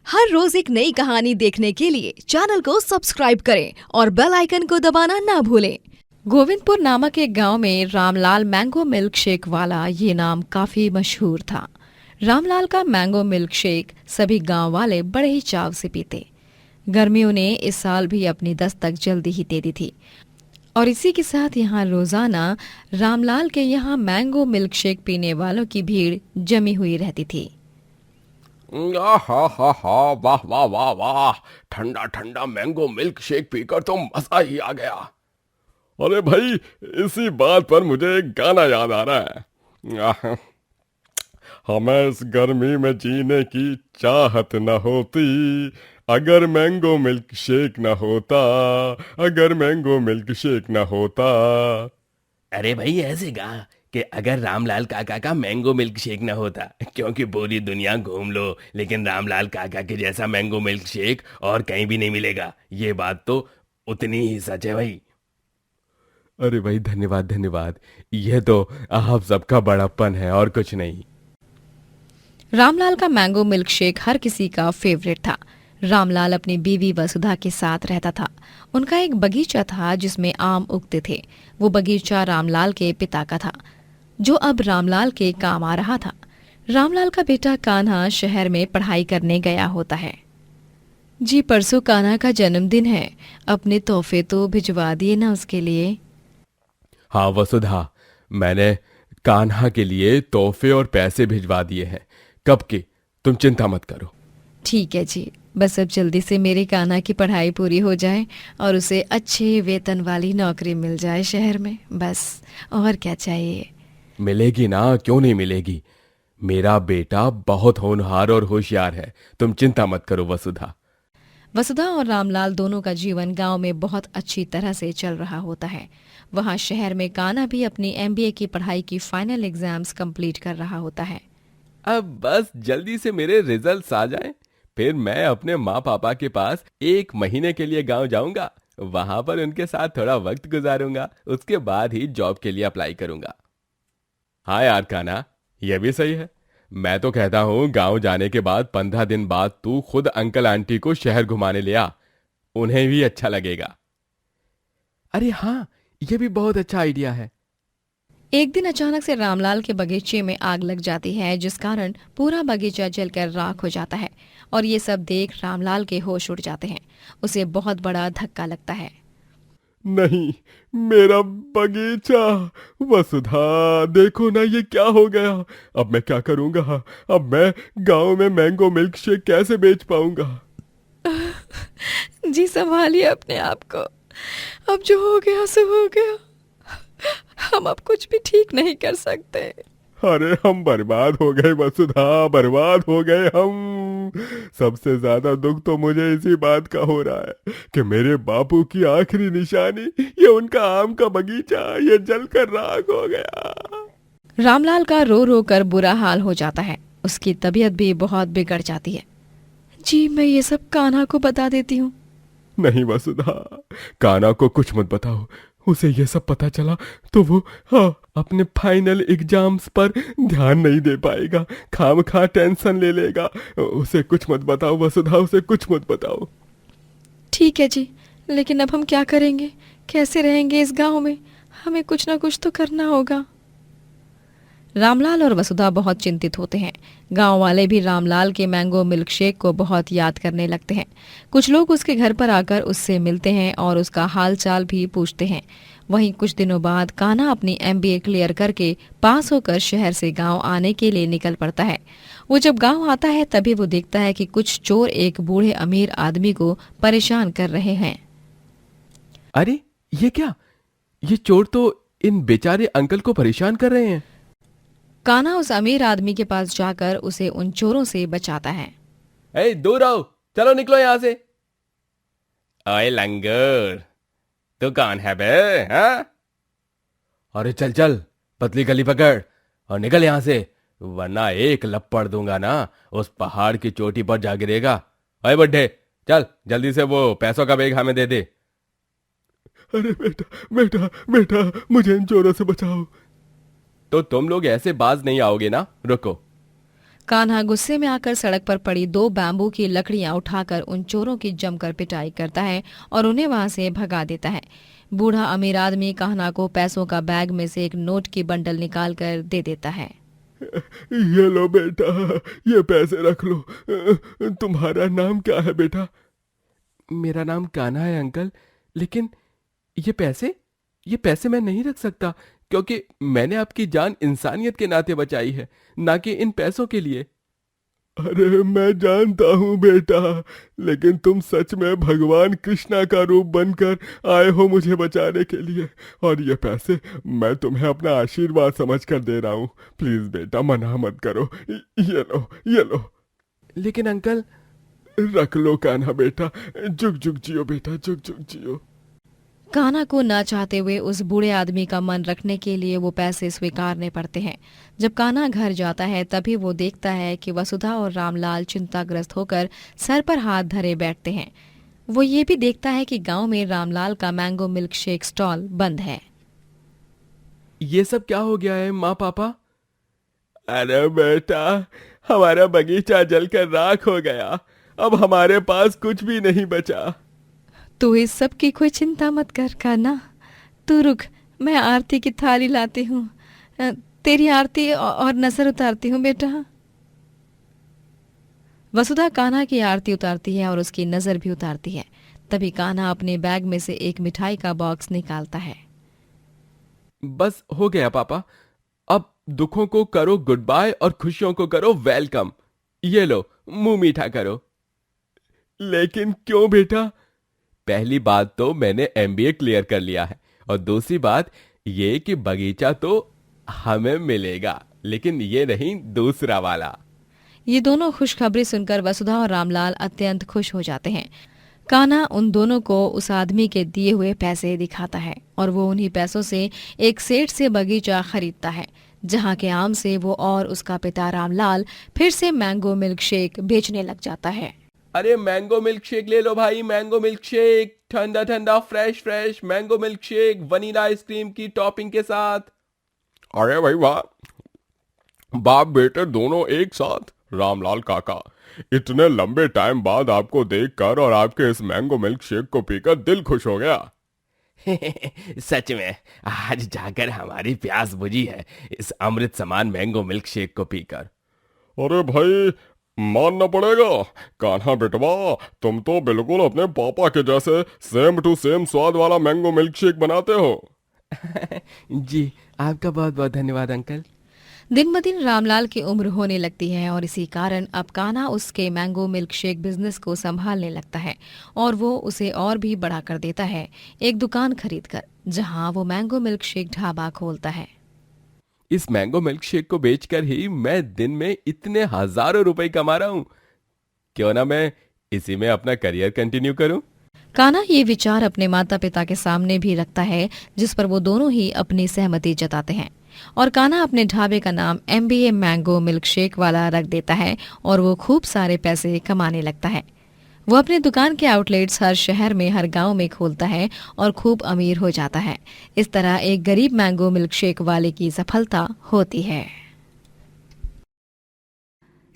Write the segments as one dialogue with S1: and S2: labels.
S1: हर रोज एक नई कहानी देखने के लिए चैनल को सब्सक्राइब करें और बेल आइकन को दबाना ना भूलें। गोविंदपुर नामक एक गांव में रामलाल मैंगो मिल्क शेक वाला ये नाम काफी मशहूर था। रामलाल का मैंगो मिल्क शेक सभी गांव वाले बड़े ही चाव से पीते। गर्मियों ने इस साल भी अपनी दस्तक जल्दी ही दे दी थी और इसी के साथ यहाँ रोजाना रामलाल के यहाँ मैंगो मिल्क शेक पीने वालों की भीड़ जमी हुई रहती थी।
S2: हा वाह वाह वाह वाह, ठंडा ठंडा मैंगो मिल्क शेक पीकर तो मजा ही आ गया। अरे भाई, इसी बात पर मुझे एक गाना याद आ रहा है। हमें इस गर्मी में जीने की चाहत न होती अगर मैंगो मिल्क शेक न होता, अगर मैंगो मिल्क शेक न होता।
S3: अरे भाई ऐसे गा कि अगर रामलाल काका का मैंगो मिल्क शेक ना होता, क्योंकि पूरी दुनिया घूम लो लेकिन रामलाल काका के जैसा मैंगो मिल्क शेक और कहीं भी नहीं मिलेगा। ये बात तो उतनी ही सच है भाई।
S2: अरे भाई, धन्यवाद धन्यवाद, यह तो आप सबका बड़प्पन है और कुछ नहीं।
S1: रामलाल का मैंगो मिल्क शेक हर किसी का फेवरेट था। रामलाल अपनी बीवी वसुधा के साथ रहता था। उनका एक बगीचा था जिसमें आम उगते थे। वो बगीचा रामलाल के पिता का था, जो अब रामलाल के काम आ रहा था। रामलाल का बेटा कान्हा शहर में पढ़ाई करने गया होता है। जी, परसों कान्हा का जन्मदिन है, अपने तोहफे तो भिजवा दिए ना उसके लिए।
S2: हाँ वसुधा, मैंने कान्हा के लिए तोहफे और पैसे भिजवा दिए हैं, कब के, तुम चिंता मत करो।
S1: ठीक है जी, बस अब जल्दी से मेरे कान्हा की पढ़ाई पूरी हो जाए और उसे अच्छे वेतन वाली नौकरी मिल जाए शहर में, बस और क्या चाहिए।
S2: मिलेगी ना, क्यों नहीं मिलेगी। मेरा बेटा बहुत होनहार और होशियार है, तुम चिंता मत करो वसुधा।
S1: वसुधा और रामलाल दोनों का जीवन गांव में बहुत अच्छी तरह से चल रहा होता है। वहां शहर में कान्हा भी अपनी MBA की पढ़ाई की फाइनल एग्जाम्स कंप्लीट कर रहा होता है।
S2: अब बस जल्दी से मेरे रिजल्ट्स आ जाएं, फिर मैं अपने माँ पापा के पास 1 महीने के लिए गांव जाऊंगा। वहां पर उनके साथ थोड़ा वक्त गुजारूंगा, उसके बाद ही जॉब के लिए अप्लाई करूंगा। हाँ यार कान्हा, यह भी सही है। मैं तो कहता हूँ गांव जाने के बाद 15 दिन बाद तू खुद अंकल आंटी को शहर घुमाने ले आ, उन्हें भी अच्छा लगेगा। अरे हाँ, यह भी बहुत अच्छा आइडिया है।
S1: एक दिन अचानक से रामलाल के बगीचे में आग लग जाती है, जिस कारण पूरा बगीचा जलकर राख हो जाता है और ये सब देख रामलाल के होश उड़ जाते हैं। उसे बहुत बड़ा धक्का लगता है।
S2: नहीं, मेरा बगीचा। वसुधा देखो ना, ये क्या हो गया। अब मैं क्या करूंगा। अब मैं गांव में मैंगो मिल्क शेक कैसे बेच पाऊंगा।
S1: जी, संभालिए अपने आप को। अब जो हो गया सो हो गया, हम अब कुछ भी ठीक नहीं कर सकते।
S2: अरे हम बर्बाद हो गए वसुधा, बर्बाद हो गए हम। सबसे ज्यादा दुख तो मुझे इसी बात का हो रहा है कि मेरे बापू की आखिरी निशानी, ये उनका आम का बगीचा, ये जलकर राख हो गया।
S1: रामलाल का रो रो कर बुरा हाल हो जाता है। उसकी तबीयत भी बहुत बिगड़ जाती है। जी, मैं ये सब कान्हा को बता देती हूँ।
S2: नहीं वसुधा, कान्हा को कुछ मत बताओ। उसे ये सब पता चला तो वो अपने फाइनल एग्जाम्स पर ध्यान नहीं दे पाएगा, खामखा टेंशन ले लेगा। उसे कुछ मत बताओ वसुधा, उसे कुछ मत बताओ।
S1: ठीक है जी, लेकिन अब हम क्या करेंगे, कैसे रहेंगे इस गांव में? हमें कुछ ना कुछ तो करना होगा। रामलाल और वसुधा बहुत चिंतित होते हैं। गांव वाले भी रामलाल के मैंगो मिल्क शेक को बहुत याद करने लगते हैं। कुछ लोग उसके घर पर आकर उससे मिलते हैं और उसका हाल चाल भी पूछते हैं। वहीं कुछ दिनों बाद कान्हा अपनी MBA क्लियर करके पास होकर शहर से गांव आने के लिए निकल पड़ता है। वो जब गांव आता है तभी वो देखता है कि कुछ चोर एक बूढ़े अमीर आदमी को परेशान कर रहे हैं।
S2: अरे ये क्या, ये चोर तो इन बेचारे अंकल को परेशान कर रहे हैं।
S1: कान्हा उस अमीर आदमी के पास जाकर उसे उन चोरों से बचाता है।
S2: ए, दूर आओ, चलो निकलो यहां से। ओए लंगूर, तू कौन है बे, हाँ? अरे चल चल, पतली गली पकड़ और निकल यहां से, वरना एक लपड़ दूंगा ना, उस पहाड़ की चोटी पर जा गिरेगा। ओए बुड्ढे, चल जल्दी से वो पैसों का बैग हमें दे दे। अरे बेटा बेटा बेटा, मुझे इन चोरों से बचाओ। तो तुम लोग ऐसे बाज नहीं आओगे ना, रुको।
S1: कान्हा गुस्से में आकर सड़क पर पड़ी 2 बैम्बू की लकड़ियां उठाकर उन चोरों की जमकर पिटाई करता है और उन्हें वहां से भगा देता है। बूढ़ा अमीर आदमी कान्हा को पैसों का बैग में से एक नोट की बंडल निकालकर दे देता है।
S2: ये लो बेटा, ये पैसे रख लो। तुम्हारा नाम क्या है बेटा? मेरा नाम कान्हा है अंकल, लेकिन ये पैसे मैं नहीं रख सकता, क्योंकि मैंने आपकी जान इंसानियत के नाते बचाई है, ना कि इन पैसों के लिए। अरे मैं जानता हूँ बेटा, लेकिन तुम सच में भगवान कृष्णा का रूप बनकर आए हो मुझे बचाने के लिए, और ये पैसे मैं तुम्हें अपना आशीर्वाद समझकर दे रहा हूँ। प्लीज बेटा, मना मत करो। ये लो, ये लो। लेकिन अंकल। रख लो कान्हा बेटा, जुग जुग जियो बेटा, जुग जुग जियो।
S1: कान्हा को न चाहते हुए उस बूढ़े आदमी का मन रखने के लिए वो पैसे स्वीकारने पड़ते हैं। जब कान्हा घर जाता है तभी वो देखता है कि वसुधा और रामलाल चिंताग्रस्त होकर सर पर हाथ धरे बैठते हैं। वो ये भी देखता है कि गांव में रामलाल का मैंगो मिल्क शेक स्टॉल बंद है।
S2: ये सब क्या हो गया है माँ पापा? अरे बेटा, हमारा बगीचा जलकर राख हो गया, अब हमारे पास कुछ भी नहीं बचा।
S1: तू इस सब की कोई चिंता मत कर कान्हा, तू रुक, मैं आरती की थाली लाती हूँ। तेरी आरती और नजर उतारती हूँ बेटा। वसुधा कान्हा की आरती उतारती है और उसकी नजर भी उतारती है। तभी कान्हा अपने बैग में से एक मिठाई का बॉक्स निकालता है।
S2: बस हो गया पापा, अब दुखों को करो गुड बाय और खुशियों को करो वेलकम। ये लो, मुंह मीठा करो। लेकिन क्यों बेटा? पहली बात तो मैंने एमबीए क्लियर कर लिया है, और दूसरी बात ये कि बगीचा तो हमें मिलेगा, लेकिन ये नहीं दूसरा वाला।
S1: ये दोनों खुशखबरी सुनकर वसुधा और रामलाल अत्यंत खुश हो जाते हैं। कान्हा उन दोनों को उस आदमी के दिए हुए पैसे दिखाता है और वो उन्हीं पैसों से एक सेठ से बगीचा खरीदता है, जहाँ के आम से वो और उसका पिता रामलाल फिर से मैंगो मिल्क शेक बेचने लग जाता है।
S2: अरे मैंगो मिल्क शेक ले लो भाई, मैंगो मिल्क शेक, ठंडा ठंडा fresh fresh mango milk shake vanilla ice cream की टॉपिंग के साथ। अरे भाई वाह, बाप बेटे दोनों एक साथ। रामलाल काका, इतने लंबे टाइम बाद आपको देखकर और आपके इस मैंगो मिल्क शेक को पीकर दिल खुश हो गया।
S3: सच में आज जाकर हमारी प्यास बुझी है इस अमृत समान मैंगो मिल्क शेक को पीकर।
S2: अरे भाई, मानना पड़ेगा कान्हा बेटवा, तुम तो बिल्कुल अपने पापा के जैसे सेम टू सेम स्वाद वाला मैंगो मिल्क शेक बनाते हो। जी, आपका बहुत बहुत धन्यवाद अंकल।
S1: दिन ब दिन रामलाल की उम्र होने लगती है और इसी कारण अब कान्हा उसके मैंगो मिल्क शेक बिजनेस को संभालने लगता है और वो उसे और भी बड़ा कर देता है, एक दुकान खरीदकर, जहां वो मैंगो मिल्क शेक ढाबा खोलता है।
S2: इस मैंगो मिल्क शेक को बेचकर ही मैं दिन में इतने हजारों रुपए कमा रहा हूं, क्यों ना मैं इसी में अपना करियर कंटिन्यू करूं।
S1: कान्हा ये विचार अपने माता पिता के सामने भी रखता है, जिस पर वो दोनों ही अपनी सहमति जताते हैं और कान्हा अपने ढाबे का नाम MBA मैंगो मिल्क शेक वाला रख देता है और वो खूब सारे पैसे कमाने लगता है। वो अपने दुकान के आउटलेट्स हर शहर में, हर गांव में खोलता है और खूब अमीर हो जाता है। इस तरह एक गरीब मैंगो मिल्क शेक वाले की सफलता होती है।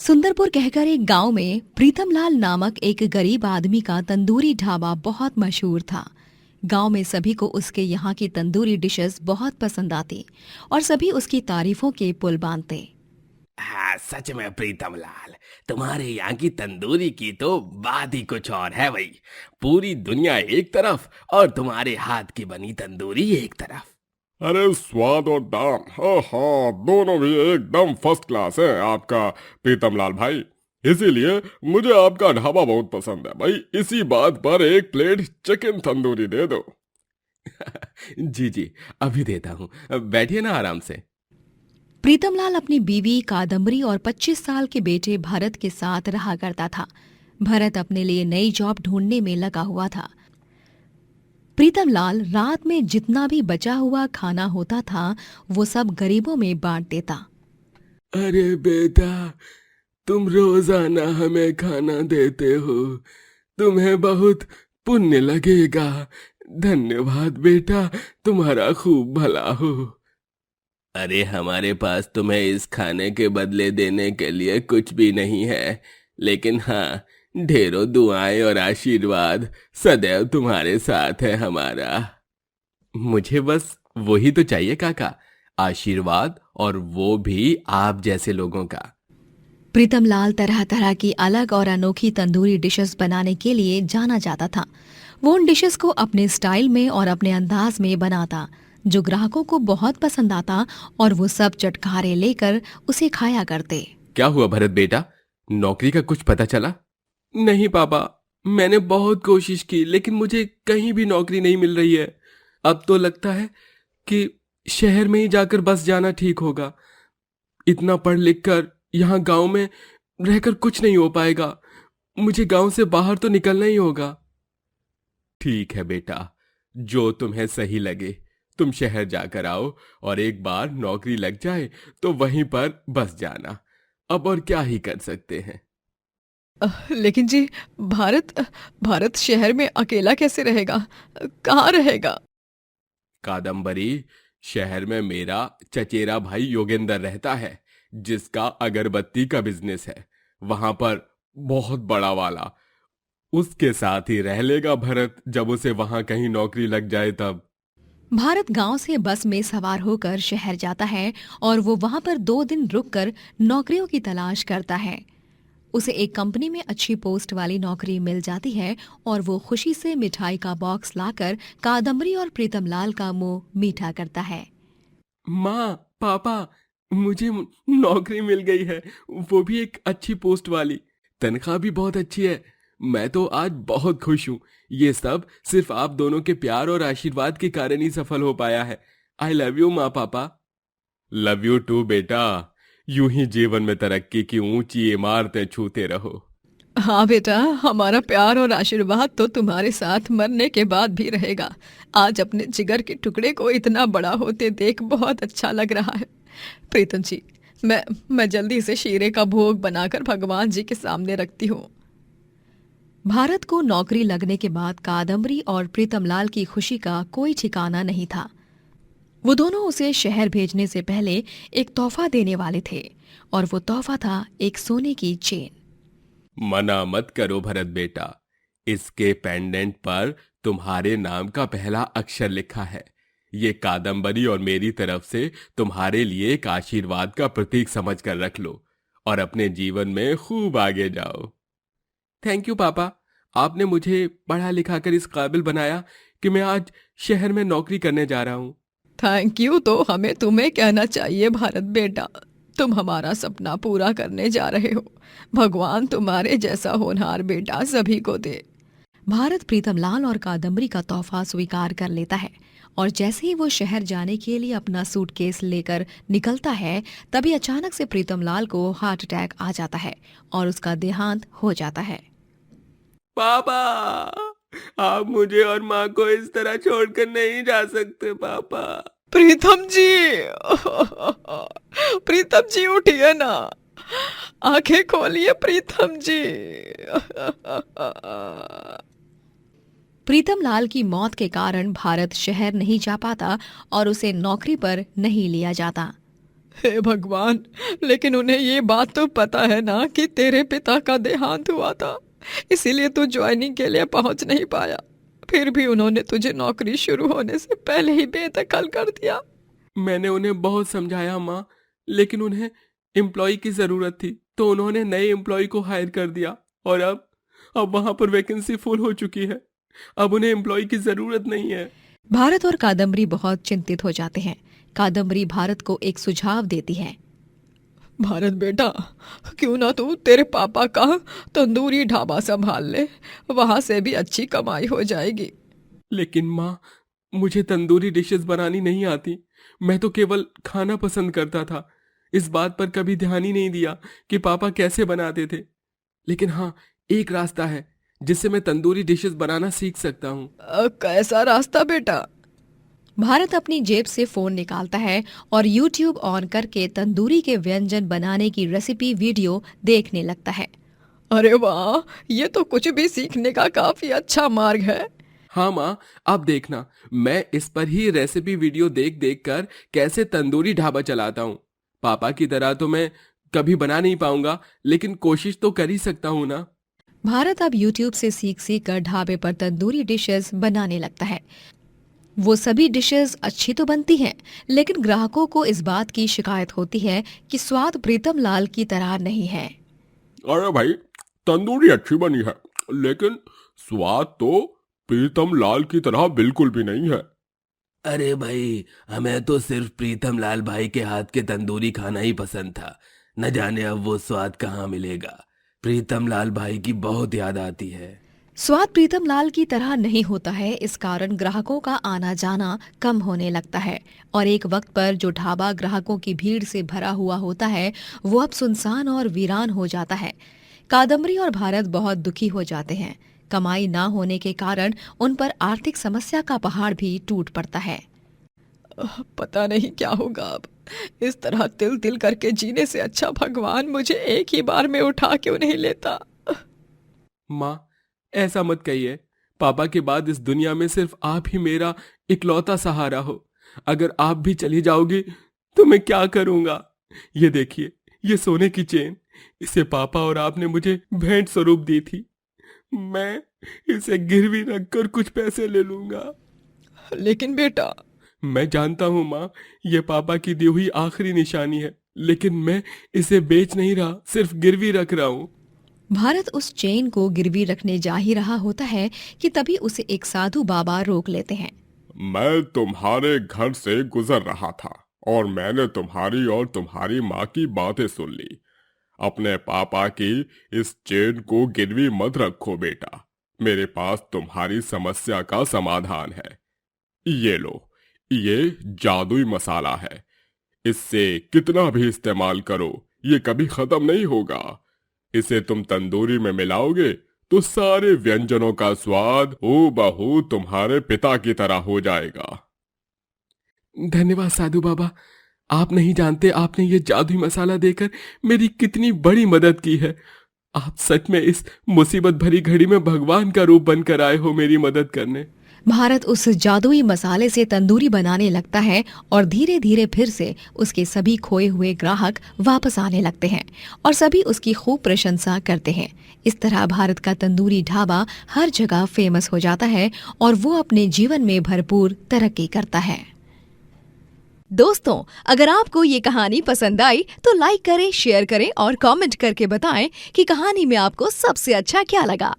S1: सुंदरपुर कहकर एक गांव में प्रीतमलाल नामक एक गरीब आदमी का तंदूरी ढाबा बहुत मशहूर था। गांव में सभी को उसके यहाँ की तंदूरी डिशेस बहुत पसंद आती और सभी उसकी तारीफों के पुल बांधते।
S3: हाँ, सच में प्रीतमलाल, तुम्हारे यहाँ की तंदूरी की तो बात ही कुछ और है भाई। पूरी दुनिया एक तरफ और तुम्हारे हाथ की बनी तंदूरी एक तरफ।
S2: अरे स्वाद और दाम, हाँ हाँ, दोनों भी एकदम फर्स्ट क्लास है आपका प्रीतमलाल भाई। इसीलिए मुझे आपका ढाबा बहुत पसंद है भाई। इसी बात पर एक प्लेट चिकन तंदूरी दे दो। जी जी, अभी देता हूँ, बैठिए ना आराम से।
S1: प्रीतमलाल अपनी बीवी कादम्बरी और 25 साल के बेटे भरत के साथ रहा करता था। भरत अपने लिए नई जॉब ढूंढने में लगा हुआ था। प्रीतमलाल रात में जितना भी बचा हुआ खाना होता था वो सब गरीबों में बांट देता।
S2: अरे बेटा, तुम रोजाना हमें खाना देते हो, तुम्हें बहुत पुण्य लगेगा। धन्यवाद बेटा, तुम्हारा खूब भला हो।
S3: अरे हमारे पास तुम्हें इस खाने के बदले देने के लिए कुछ भी नहीं है, लेकिन हाँ, ढेरों दुआएं और आशीर्वाद सदैव तुम्हारे साथ है हमारा। मुझे बस वही तो चाहिए काका, आशीर्वाद, और वो भी आप जैसे लोगों का।
S1: प्रीतमलाल तरह तरह की अलग और अनोखी तंदूरी डिशेस बनाने के लिए जाना जाता था। वो उन डिशेस को अपने स्टाइल में और अपने अंदाज में बनाता, जो ग्राहकों को बहुत पसंद आता, और वो सब चटखारे लेकर उसे खाया करते।
S2: क्या हुआ भरत बेटा, नौकरी का कुछ पता चला? नहीं पापा, मैंने बहुत कोशिश की लेकिन मुझे कहीं भी नौकरी नहीं मिल रही है। अब तो लगता है कि शहर में ही जाकर बस जाना ठीक होगा। इतना पढ़ लिख कर यहाँ गांव में रहकर कुछ नहीं हो पाएगा। मुझे गांव से बाहर तो निकलना ही होगा। ठीक है बेटा, जो तुम्हें सही लगे। तुम शहर जाकर आओ और एक बार नौकरी लग जाए तो वहीं पर बस जाना। अब और क्या ही कर सकते हैं।
S1: लेकिन जी, भारत शहर में अकेला कैसे रहेगा? कहाँ रहेगा?
S2: कादम्बरी, शहर में मेरा चचेरा भाई योगेंद्र रहता है, जिसका अगरबत्ती का बिजनेस है। वहां पर बहुत बड़ा वाला। उसके साथ ही रह लेगा भरत, जब उसे वहां कहीं नौकरी लग जाए तब।
S1: भारत गांव से बस में सवार होकर शहर जाता है और वो वहां पर 2 दिन रुककर नौकरियों की तलाश करता है। उसे एक कंपनी में अच्छी पोस्ट वाली नौकरी मिल जाती है और वो खुशी से मिठाई का बॉक्स लाकर कादम्बरी और प्रीतमलाल का मुंह मीठा करता है।
S2: माँ, पापा, मुझे नौकरी मिल गई है, वो भी एक अच्छी पोस्ट वाली। तनख्वाह भी बहुत अच्छी है। मैं तो आज बहुत खुश हूँ। ये सब सिर्फ आप दोनों के प्यार और आशीर्वाद के कारण ही सफल हो पाया है। आई लव यू माँ पापा। लव यू टू बेटा। यूं ही जीवन में तरक्की की ऊंची इमारतें छूते रहो।
S1: हाँ बेटा, हमारा प्यार और आशीर्वाद तो तुम्हारे साथ मरने के बाद भी रहेगा। आज अपने जिगर के टुकड़े को इतना बड़ा होते देख बहुत अच्छा लग रहा है। प्रीतम जी, मैं जल्दी से शीरे का भोग बनाकर भगवान जी के सामने रखती हूँ। भारत को नौकरी लगने के बाद कादम्बरी और प्रीतमलाल की खुशी का कोई ठिकाना नहीं था। वो दोनों उसे शहर भेजने से पहले एक तोहफा देने वाले थे, और वो तोहफा था एक सोने की चेन।
S2: मना मत करो भरत बेटा, इसके पेंडेंट पर तुम्हारे नाम का पहला अक्षर लिखा है। ये कादम्बरी और मेरी तरफ से तुम्हारे लिए एक आशीर्वाद का प्रतीक समझकर रख लो और अपने जीवन में खूब आगे जाओ। थैंक यू पापा, आपने मुझे पढ़ा लिखा कर इस काबिल बनाया कि मैं आज शहर में नौकरी करने जा रहा हूँ।
S1: थैंक यू तो हमें तुम्हें कहना चाहिए भारत बेटा। तुम हमारा सपना पूरा करने जा रहे हो। भगवान तुम्हारे जैसा होनहार बेटा सभी को दे। भारत प्रीतमलाल और कादम्बरी का तोहफा स्वीकार कर लेता है, और जैसे ही वो शहर जाने के लिए अपना सूटकेस लेकर निकलता है, तभी अचानक से प्रीतमलाल को हार्ट अटैक आ जाता है और उसका देहांत हो जाता है।
S2: पापा, आप मुझे और माँ को इस तरह छोड़कर नहीं जा सकते पापा।
S1: प्रीतम जी, प्रीतम जी उठिए ना, आंखें खोलिए प्रीतम जी। प्रीतमलाल की मौत के कारण भारत शहर नहीं जा पाता और उसे नौकरी पर नहीं लिया जाता। हे भगवान, लेकिन उन्हें ये बात तो पता है ना कि तेरे पिता का देहांत हुआ था, इसीलिए तू ज्वाइनिंग के लिए पहुंच नहीं पाया। फिर भी उन्होंने तुझे नौकरी शुरू होने से पहले ही बेदखल कर दिया।
S2: मैंने उन्हें बहुत समझाया माँ, लेकिन उन्हें एम्प्लॉय की जरूरत थी तो उन्होंने नए एम्प्लॉय को हायर कर दिया, और अब वहां पर वैकेंसी फुल हो चुकी है। अब उन्हें एम्प्लॉय की जरूरत नहीं है।
S1: भारत और कादम्बरी बहुत चिंतित हो जाते हैं। कादम्बरी भारत को एक सुझाव देती है। भारत बेटा, क्यों ना तू तेरे पापा का तंदूरी ढाबा संभाल ले, वहां से भी अच्छी कमाई हो जाएगी।
S2: लेकिन माँ, मुझे तंदूरी डिशेस बनानी नहीं आती। मैं तो केवल खाना पसंद करता था। इस बात पर कभी ध्यान ही नहीं दिया कि पापा कैसे बनाते थे। लेकिन हाँ, एक रास्ता है जिससे मैं तंदूरी डिशेस बनाना सीख सकता हूँ।
S1: कैसा रास्ता बेटा? भारत अपनी जेब से फोन निकालता है और YouTube ऑन करके तंदूरी के व्यंजन बनाने की रेसिपी वीडियो देखने लगता है। अरे वाह, ये तो कुछ भी सीखने का काफी अच्छा मार्ग है।
S2: हाँ माँ, आप देखना, मैं इस पर ही रेसिपी वीडियो देख देख कर कैसे तंदूरी ढाबा चलाता हूँ। पापा की तरह तो मैं कभी बना नहीं पाऊंगा, लेकिन कोशिश तो कर ही सकता हूँ ना।
S1: भारत अब YouTube से सीख सीख कर ढाबे पर तंदूरी डिशेस बनाने लगता है। वो सभी डिशेस अच्छी तो बनती हैं, लेकिन ग्राहकों को इस बात की शिकायत होती है कि स्वाद प्रीतम लाल की तरह नहीं है।
S2: अरे भाई, तंदूरी अच्छी बनी है, लेकिन स्वाद तो प्रीतम लाल की तरह बिल्कुल भी नहीं है।
S3: अरे भाई, हमें तो सिर्फ प्रीतम लाल भाई के हाथ के तंदूरी खाना ही पसंद था। न जाने अब वो स्वाद कहाँ मिलेगा। प्रीतम लाल भाई की बहुत याद आती है।
S1: स्वाद प्रीतम लाल की तरह नहीं होता है, इस कारण ग्राहकों का आना जाना कम होने लगता है और एक वक्त पर जो ढाबा ग्राहकों की भीड़ से भरा हुआ होता है वो अब सुनसान और वीरान हो जाता है। कादम्बरी और भारत बहुत दुखी हो जाते हैं। कमाई ना होने के कारण उन पर आर्थिक समस्या का पहाड़ भी टूट पड़ता है। पता नहीं क्या होगा अब। इस तरह तिल तिल करके जीने से अच्छा भगवान मुझे एक ही बार में उठा क्यों नहीं लेता।
S2: माँ, ऐसा मत कहिए। पापा के बाद इस दुनिया में सिर्फ आप ही मेरा इकलौता सहारा हो। अगर आप भी चली जाओगी तो मैं क्या करूंगा? ये देखिए, ये सोने की चेन, इसे पापा और आपने मुझे भेंट स्वरूप दी थी। मैं इसे गिरवी रखकर कुछ पैसे ले लूंगा। लेकिन बेटा, मैं जानता हूँ माँ, ये पापा की दी हुई आखिरी निशानी है, लेकिन मैं इसे बेच नहीं रहा, सिर्फ गिरवी रख रहा हूँ।
S1: भारत उस चेन को गिरवी रखने जा ही रहा होता है कि तभी उसे एक साधु बाबा रोक लेते हैं।
S4: मैं तुम्हारे घर से गुजर रहा था और मैंने तुम्हारी और तुम्हारी माँ की बातें सुन ली। अपने पापा की इस चेन को गिरवी मत रखो बेटा, मेरे पास तुम्हारी समस्या का समाधान है। ये लो, ये जादुई मसाला है। इससे कितना भी इस्तेमाल करो, ये कभी खत्म नहीं होगा। इसे तुम तंदूरी में मिलाओगे तो सारे व्यंजनों का स्वाद हूबहू तुम्हारे पिता की तरह हो जाएगा।
S2: धन्यवाद साधु बाबा। आप नहीं जानते आपने ये जादुई मसाला देकर मेरी कितनी बड़ी मदद की है। आप सच में इस मुसीबत भरी घड़ी में भगवान का रूप बनकर आए हो मेरी मदद करने।
S1: भारत उस जादुई मसाले से तंदूरी बनाने लगता है और धीरे धीरे फिर से उसके सभी खोए हुए ग्राहक वापस आने लगते हैं और सभी उसकी खूब प्रशंसा करते हैं। इस तरह भारत का तंदूरी ढाबा हर जगह फेमस हो जाता है और वो अपने जीवन में भरपूर तरक्की करता है। दोस्तों, अगर आपको ये कहानी पसंद आई तो लाइक करें, शेयर करें और कमेंट करके बताएं कि कहानी में आपको सबसे अच्छा क्या लगा।